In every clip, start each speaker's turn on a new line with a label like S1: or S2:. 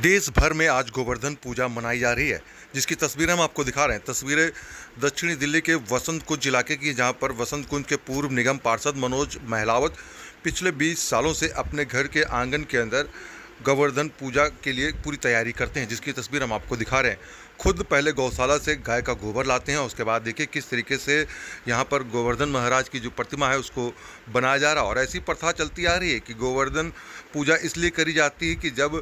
S1: देश भर में आज गोवर्धन पूजा मनाई जा रही है, जिसकी तस्वीरें हम आपको दिखा रहे हैं। तस्वीरें दक्षिणी दिल्ली के वसंत कुंज इलाके की, जहां पर वसंत कुंज के पूर्व निगम पार्षद मनोज महलावत पिछले 20 सालों से अपने घर के आंगन के अंदर गोवर्धन पूजा के लिए पूरी तैयारी करते हैं, जिसकी तस्वीर हम आपको दिखा रहे हैं। खुद पहले गौशाला से गाय का गोबर लाते हैं, उसके बाद देखिए किस तरीके से यहाँ पर गोवर्धन महाराज की जो प्रतिमा है उसको बनाया जा रहा है। और ऐसी प्रथा चलती आ रही है कि गोवर्धन पूजा इसलिए करी जाती है कि जब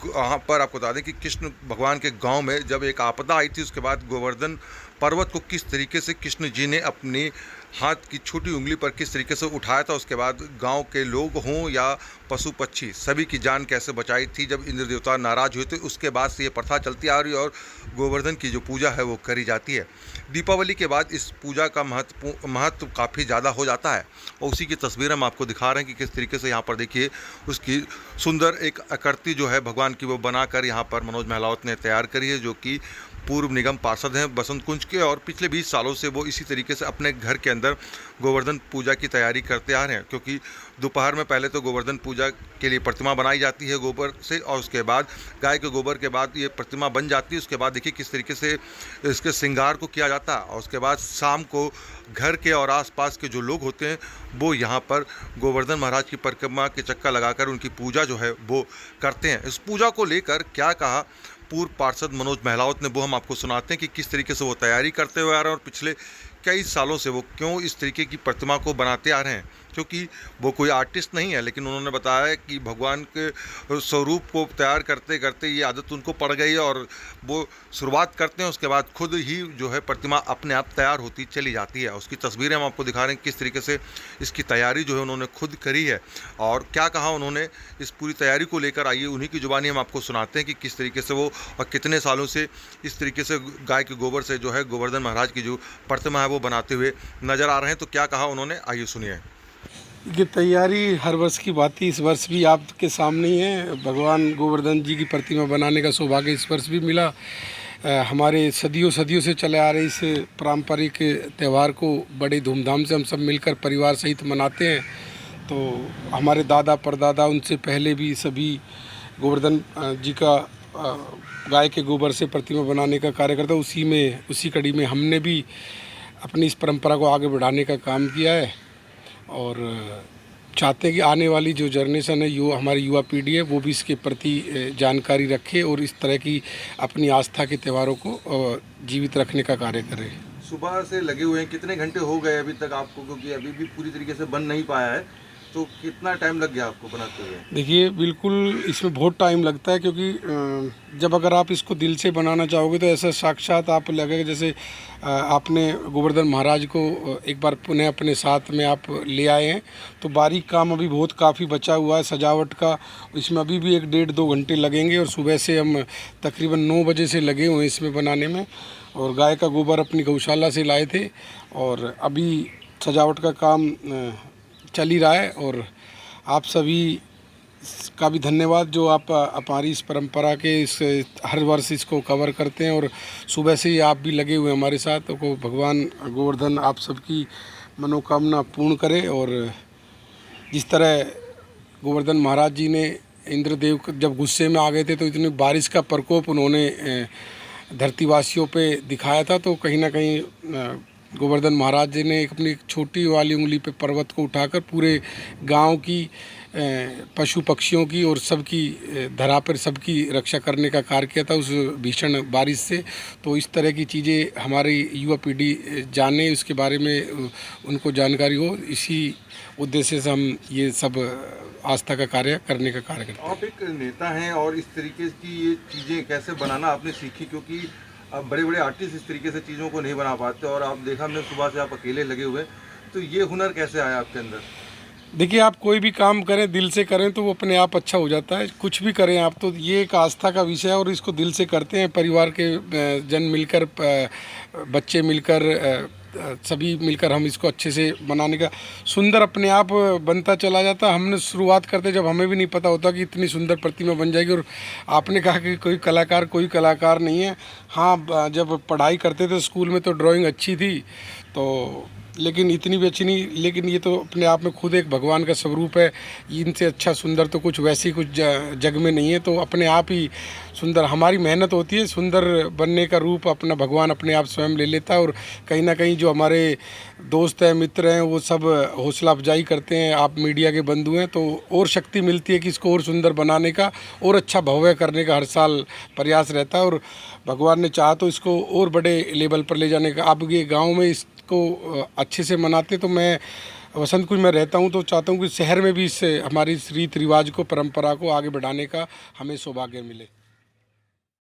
S1: यहाँ पर आपको बता दें कि कृष्ण भगवान के गांव में जब एक आपदा आई थी, उसके बाद गोवर्धन पर्वत को किस तरीके से कृष्ण जी ने अपनी हाथ की छोटी उंगली पर किस तरीके से उठाया था, उसके बाद गांव के लोग हों या पशु पक्षी सभी की जान कैसे बचाई थी जब इंद्र देवता नाराज हुए थे। उसके बाद से ये प्रथा चलती आ रही है और गोवर्धन की जो पूजा है वो करी जाती है। दीपावली के बाद इस पूजा का महत्व काफ़ी ज़्यादा हो जाता है और उसी की तस्वीर हम आपको दिखा रहे हैं कि किस तरीके से यहाँ पर देखिए उसकी सुंदर एक आकृति जो है भगवान की वो बनाकर यहाँ पर मनोज महलावत ने तैयार करी है, जो कि पूर्व निगम पार्षद हैं बसंत कुंज के, और पिछले 20 सालों से वो इसी तरीके से अपने घर के अंदर गोवर्धन पूजा की तैयारी करते आ रहे हैं। क्योंकि दोपहर में पहले तो गोवर्धन पूजा के लिए प्रतिमा बनाई जाती है गोबर से, और उसके बाद गाय के गोबर के बाद ये प्रतिमा बन जाती है। उसके बाद देखिए किस तरीके से इसके श्रृंगार को किया जाता है, और उसके बाद शाम को घर के और आसपास के जो लोग होते हैं वो यहाँ पर गोवर्धन महाराज की परिक्रमा के चक्कर लगाकर उनकी पूजा जो है वो करते हैं। इस पूजा को लेकर क्या कहा पूर्व पार्षद मनोज महलावत ने, वो हम आपको सुनाते हैं कि किस तरीके से वो तैयारी करते हुए आ रहे हैं और पिछले कई सालों से वो क्यों इस तरीके की प्रतिमा को बनाते आ रहे हैं। क्योंकि वो कोई आर्टिस्ट नहीं है, लेकिन उन्होंने बताया कि भगवान के स्वरूप को तैयार करते करते ये आदत उनको पड़ गई है और वो शुरुआत करते हैं, उसके बाद खुद ही जो है प्रतिमा अपने आप तैयार होती चली जाती है। उसकी तस्वीरें हम आपको दिखा रहे हैं किस तरीके से इसकी तैयारी जो है उन्होंने खुद करी है और क्या कहा उन्होंने इस पूरी तैयारी को लेकर। आइए उन्हीं की जुबानी हम आपको सुनाते हैं कि किस तरीके से वो और कितने सालों से इस तरीके से गाय के गोबर से जो है गोवर्धन महाराज की जो प्रतिमा है वो बनाते हुए नजर आ रहे हैं। तो क्या कहा उन्होंने, आइए सुनिए।
S2: ये तैयारी हर वर्ष की बात थी, इस वर्ष भी आपके सामने ही है। भगवान गोवर्धन जी की प्रतिमा बनाने का सौभाग्य इस वर्ष भी मिला। हमारे सदियों से चले आ रहे इस पारंपरिक त्यौहार को बड़े धूमधाम से हम सब मिलकर परिवार सहित मनाते हैं। तो हमारे दादा परदादा उनसे पहले भी सभी गोवर्धन जी का गाय के गोबर से प्रतिमा बनाने का कार्य करता, उसी कड़ी में हमने भी अपनी इस परंपरा को आगे बढ़ाने का काम किया है और चाहते हैं कि आने वाली जो जनरेशन है, हमारी युवा पीढ़ी है, वो भी इसके प्रति जानकारी रखे और इस तरह की अपनी आस्था के त्योहारों को जीवित रखने का कार्य करे।
S1: सुबह से लगे हुए हैं, कितने घंटे हो गए अभी तक आपको, क्योंकि अभी भी पूरी तरीके से बन नहीं पाया है, तो कितना टाइम लग गया आपको बनाते हुए?
S2: देखिए बिल्कुल इसमें बहुत टाइम लगता है, क्योंकि जब अगर आप इसको दिल से बनाना चाहोगे तो ऐसा साक्षात आप लगेगा जैसे आपने गोवर्धन महाराज को एक बार पुनः अपने साथ में आप ले आए हैं। तो बारीक काम अभी बहुत काफ़ी बचा हुआ है सजावट का, इसमें अभी भी 1-1.5-2 घंटे लगेंगे और सुबह से हम तकरीबन 9 बजे से लगे हुए हैं इसमें बनाने में। और गाय का गोबर अपनी गौशाला से लाए थे और अभी सजावट का काम चल ही रहा है। और आप सभी का भी धन्यवाद जो आप हमारी इस परंपरा के इस हर वर्ष इसको कवर करते हैं और सुबह से ही आप भी लगे हुए हैं हमारे साथ। तो भगवान गोवर्धन आप सबकी मनोकामना पूर्ण करे। और जिस तरह गोवर्धन महाराज जी ने इंद्रदेव जब गुस्से में आ गए थे तो इतनी बारिश का प्रकोप उन्होंने धरतीवासियों पे दिखाया था, तो कहीं ना कहीं गोवर्धन महाराज जी ने अपनी छोटी वाली उंगली पे पर्वत को उठाकर पूरे गांव की पशु पक्षियों की और सबकी धरा पर सबकी रक्षा करने का कार्य किया था उस भीषण बारिश से। तो इस तरह की चीज़ें हमारी युवा पीढ़ी जाने, उसके बारे में उनको जानकारी हो, इसी उद्देश्य से हम ये सब आस्था का कार्य करने का कार्य करते हैं।
S1: आप एक नेता हैं और इस तरीके की ये चीज़ें कैसे बनाना आपने सीखी, क्योंकि अब बड़े बड़े आर्टिस्ट इस तरीके से चीज़ों को नहीं बना पाते और आप देखा हमने सुबह से आप अकेले लगे हुए, तो ये हुनर कैसे आया आपके अंदर?
S2: देखिए आप कोई भी काम करें दिल से करें तो वो अपने आप अच्छा हो जाता है। कुछ भी करें आप, तो ये एक आस्था का विषय है और इसको दिल से करते हैं। परिवार के जन मिलकर, बच्चे मिलकर, सभी मिलकर हम इसको अच्छे से बनाने का सुंदर अपने आप बनता चला जाता। हमने शुरुआत करते जब हमें भी नहीं पता होता कि इतनी सुंदर प्रतिमा बन जाएगी। और आपने कहा कि कोई कलाकार नहीं है, हाँ, जब पढ़ाई करते थे स्कूल में तो ड्राइंग अच्छी थी, तो लेकिन इतनी भी अच्छी नहीं, लेकिन ये तो अपने आप में खुद एक भगवान का स्वरूप है। इनसे अच्छा सुंदर तो कुछ वैसी कुछ जग में नहीं है, तो अपने आप ही सुंदर हमारी मेहनत होती है, सुंदर बनने का रूप अपना भगवान अपने आप स्वयं ले लेता है। और कहीं ना कहीं जो हमारे दोस्त हैं, मित्र हैं, वो सब हौसला अफजाई करते हैं, आप मीडिया के बंधु हैं, तो और शक्ति मिलती है कि इसको और सुंदर बनाने का और अच्छा भव्य करने का हर साल प्रयास रहता है। और भगवान ने चाहा तो इसको और बड़े लेवल पर ले जाने का। अब ये गांव में इसको अच्छे से मनाते, तो मैं वसंत कुंज में रहता हूं, तो चाहता हूं कि शहर में भी इससे हमारी इस रीति रिवाज को, परंपरा को आगे बढ़ाने का हमें सौभाग्य मिले।